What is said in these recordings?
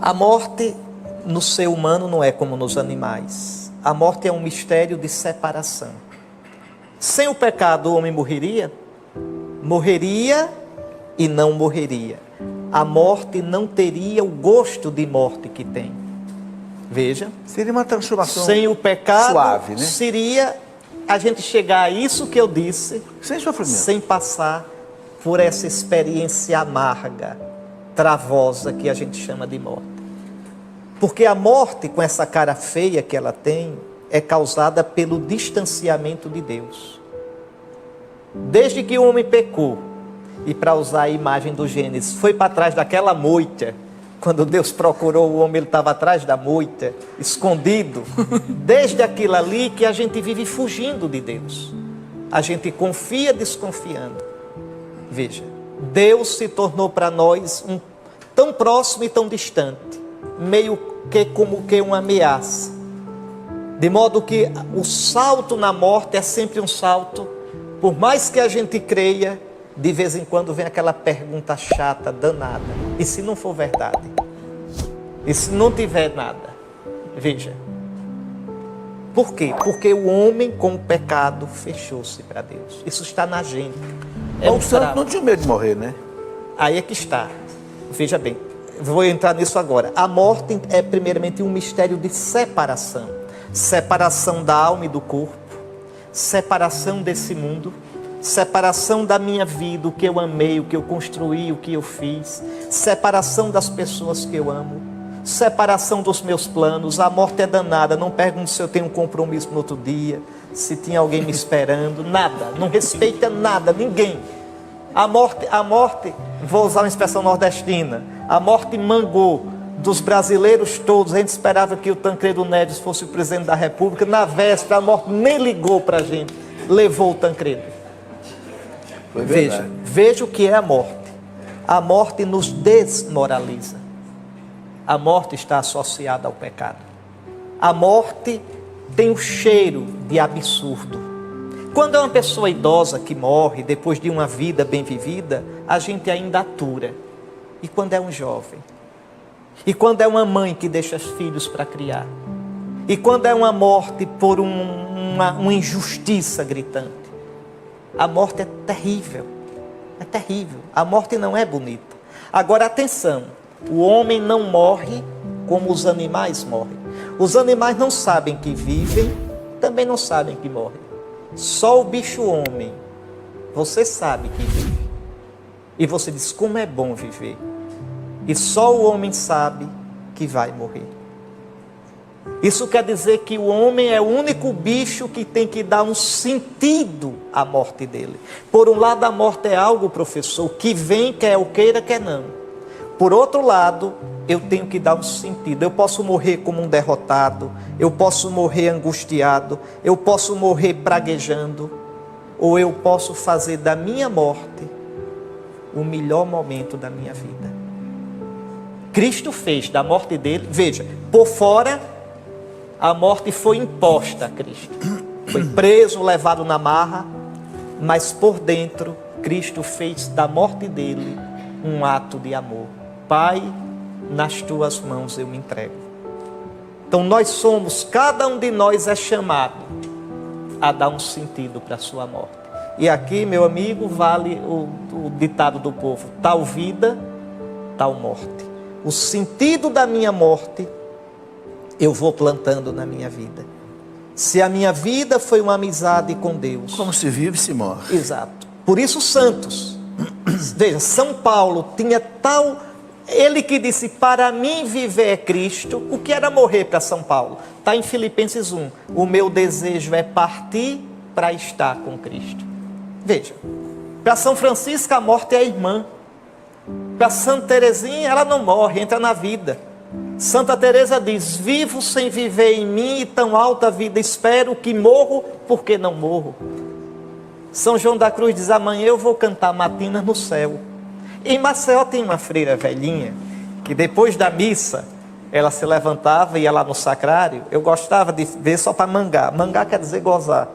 A morte no ser humano não é como nos animais. A morte é um mistério de separação. Sem o pecado o homem morreria? Morreria e não morreria. A morte não teria o gosto de morte que tem. Veja. Seria uma transformação sem o pecado, suave, né? Seria a gente chegar a isso que eu disse, sem sofrimento, sem passar por essa experiência amarga, travosa, que a gente chama de morte. Porque a morte, com essa cara feia que ela tem, é causada pelo distanciamento de Deus. Desde que o homem pecou, e para usar a imagem do Gênesis, foi para trás daquela moita, quando Deus procurou o homem, ele estava atrás da moita, escondido. Desde aquilo ali que a gente vive fugindo de Deus. A gente confia desconfiando. Veja, Deus se tornou para nós tão próximo e tão distante, meio que como que uma ameaça. De modo que o salto na morte é sempre um salto, por mais que a gente creia, de vez em quando vem aquela pergunta chata, danada. E se não for verdade? E se não tiver nada? Veja. Por quê? Porque o homem com o pecado fechou-se para Deus. Isso está na gente. O santo não tinha medo de morrer, né? Aí é que está. Veja bem, vou entrar nisso agora. A morte é primeiramente um mistério de separação. Separação da alma e do corpo. Separação desse mundo. Separação da minha vida, o que eu amei, o que eu construí, o que eu fiz. Separação das pessoas que eu amo. Separação dos meus planos. A morte é danada. Não pergunto se eu tenho um compromisso no outro dia, se tinha alguém me esperando. Nada. Não respeita nada, ninguém. A morte, vou usar uma expressão nordestina, a morte mangou dos brasileiros todos. A gente esperava que o Tancredo Neves fosse o presidente da República. Na véspera, a morte nem ligou para a gente. Levou o Tancredo. Veja o que é a morte. A morte nos desmoraliza. A morte está associada ao pecado. A morte tem o cheiro de absurdo. Quando é uma pessoa idosa que morre depois de uma vida bem vivida, a gente ainda atura. E quando é um jovem? E quando é uma mãe que deixa os filhos para criar? E quando é uma morte por uma injustiça gritante? A morte é terrível, é terrível. A morte não é bonita. Agora, atenção, o homem não morre como os animais morrem. Os animais não sabem que vivem, também não sabem que morrem. Só o bicho homem, você sabe que vive. E você diz, como é bom viver. E só o homem sabe que vai morrer. Isso quer dizer que o homem é o único bicho que tem que dar um sentido à morte dele. Por um lado, a morte é algo, professor, que vem, quer eu queira, quer não. Por outro lado, eu tenho que dar um sentido. Eu posso morrer como um derrotado, eu posso morrer angustiado, eu posso morrer praguejando, ou eu posso fazer da minha morte o melhor momento da minha vida. Cristo fez da morte dele, veja, por fora, a morte foi imposta a Cristo. Foi preso, levado na marra, mas por dentro, Cristo fez da morte dele um ato de amor. Pai, nas tuas mãos eu me entrego. Então nós somos, cada um de nós é chamado a dar um sentido para a sua morte. E aqui, meu amigo, vale o ditado do povo: tal vida, tal morte. O sentido da minha morte eu vou plantando na minha vida. Se a minha vida foi uma amizade com Deus. Como se vive, se morre. Exato. Por isso, santos. Veja, São Paulo tinha tal... Ele que disse, para mim viver é Cristo. O que era morrer para São Paulo? Está em Filipenses 1. O meu desejo é partir para estar com Cristo. Veja, para São Francisco a morte é a irmã. Para Santa Teresinha ela não morre, entra na vida. Santa Teresa diz, vivo sem viver em mim e tão alta vida espero que morro porque não morro. São João da Cruz diz, amanhã eu vou cantar matinas no céu. Em Maceió tem uma freira velhinha, que depois da missa, ela se levantava e ia lá no sacrário. Eu gostava de ver só para mangar. Mangar quer dizer gozar.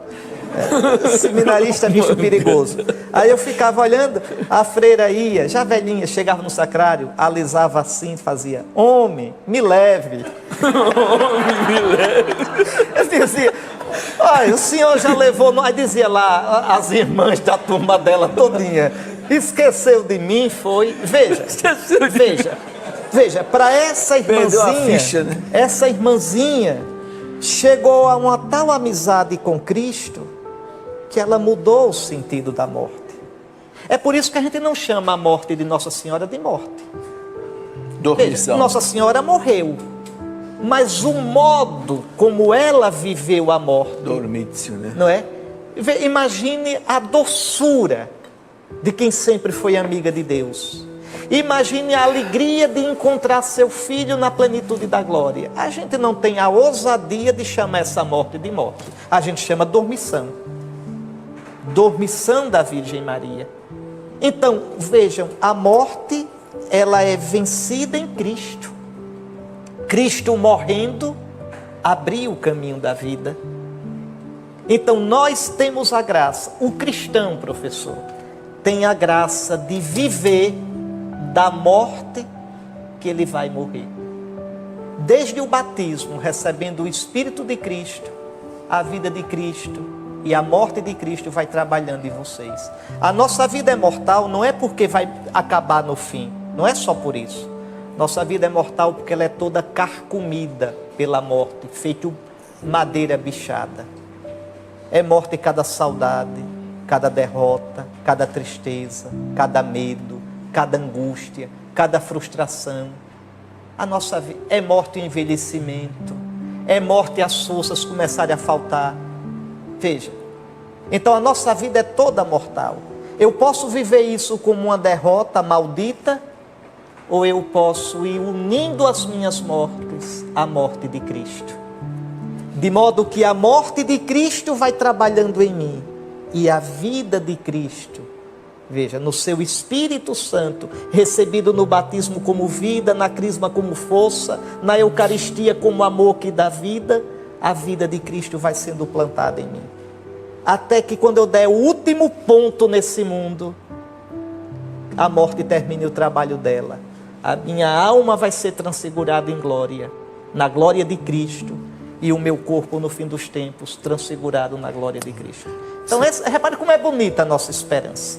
Seminarista é bicho perigoso. Aí eu ficava olhando, a freira ia, já velhinha, chegava no sacrário, alisava assim, fazia: homem, me leve. Homem, me leve. Eu dizia: olha, o senhor já levou. Aí dizia lá, as irmãs da turma dela todinha: esqueceu de mim, foi. Veja, para essa Perdeu a irmãzinha, ficha, né? essa irmãzinha chegou a uma tal amizade com Cristo que ela mudou o sentido da morte. É por isso que a gente não chama a morte de Nossa Senhora de morte. Dormição. Nossa Senhora morreu, mas o modo como ela viveu a morte, Dormício, né? não é? Imagine a doçura de quem sempre foi amiga de Deus. Imagine a alegria de encontrar seu filho na plenitude da glória. A gente não tem a ousadia de chamar essa morte de morte. A gente chama dormição. Dormição da Virgem Maria. Então, vejam, a morte, ela é vencida em Cristo. Cristo morrendo, abriu o caminho da vida. Então, nós temos a graça, o cristão, professor, tem a graça de viver da morte que ele vai morrer. Desde o batismo, recebendo o Espírito de Cristo, a vida de Cristo e a morte de Cristo vai trabalhando em vocês. A nossa vida é mortal não é porque vai acabar no fim, não é só por isso. Nossa vida é mortal porque ela é toda carcomida pela morte, feito madeira bichada. É morte cada saudade, cada derrota, cada tristeza, cada medo, cada angústia, cada frustração. A nossa vida é morte o envelhecimento, é morte as forças começarem a faltar. Veja, então a nossa vida é toda mortal. Eu posso viver isso como uma derrota maldita, ou eu posso ir unindo as minhas mortes à morte de Cristo. De modo que a morte de Cristo vai trabalhando em mim e a vida de Cristo, veja, no seu Espírito Santo, recebido no batismo como vida, na crisma como força, na Eucaristia como amor que dá vida, a vida de Cristo vai sendo plantada em mim. Até que quando eu der o último ponto nesse mundo, a morte termine o trabalho dela. A minha alma vai ser transfigurada em glória, na glória de Cristo, e o meu corpo no fim dos tempos transfigurado na glória de Cristo. Então, repare como é bonita a nossa esperança.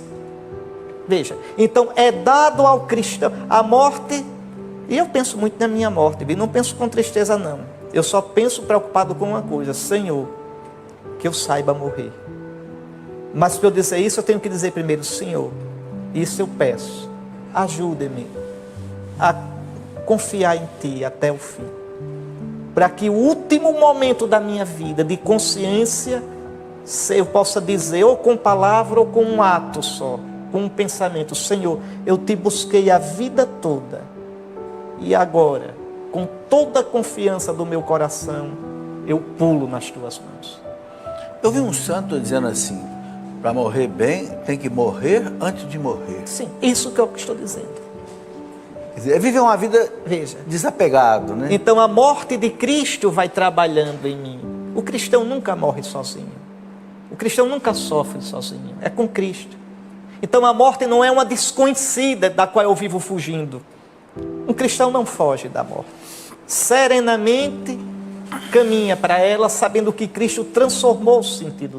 Veja, então é dado ao cristão a morte, e eu penso muito na minha morte, não penso com tristeza não. Eu só penso preocupado com uma coisa: Senhor, que eu saiba morrer. Mas para eu dizer isso, eu tenho que dizer primeiro: Senhor, isso eu peço, ajude-me a confiar em Ti até o fim, para que o último momento da minha vida de consciência eu possa dizer, ou com palavra ou com um ato só, com um pensamento: Senhor, eu Te busquei a vida toda, e agora, com toda a confiança do meu coração, eu pulo nas Tuas mãos. Eu vi um santo dizendo assim: para morrer bem, tem que morrer antes de morrer. Sim, isso que eu estou dizendo. Quer dizer, é viver uma vida, Veja, desapegado, né? então a morte de Cristo vai trabalhando em mim. O cristão nunca morre sozinho. O cristão nunca sofre sozinho. É com Cristo. Então a morte não é uma desconhecida da qual eu vivo fugindo. Um cristão não foge da morte. Serenamente caminha para ela, sabendo que Cristo transformou o sentido dela.